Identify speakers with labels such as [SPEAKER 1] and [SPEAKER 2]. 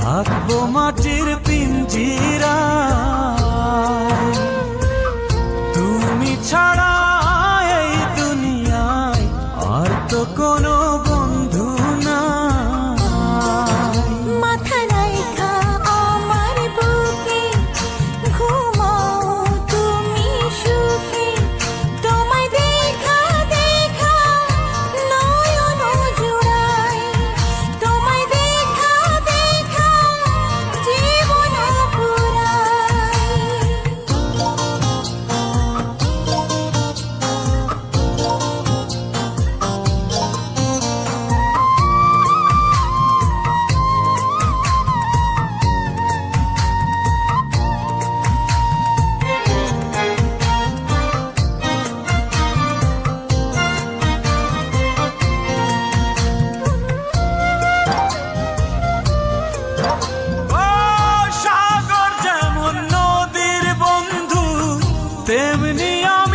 [SPEAKER 1] থাকবো মাটির পিঞ্জিরায়, তুমি ছাড়া এই দুনিয়ায় আর তো কোনো বন্ধু নাই।
[SPEAKER 2] মাথা রাইখা আমার বুকে ঘুমাও তুমি সুখে, তোমায় দেখা দেখা নয়ন জুড়াই, তোমায় দেখা দেখা জীবন পুরাই।
[SPEAKER 1] ও সাগর যেমন নদীর বন্ধু, তেমনি আমি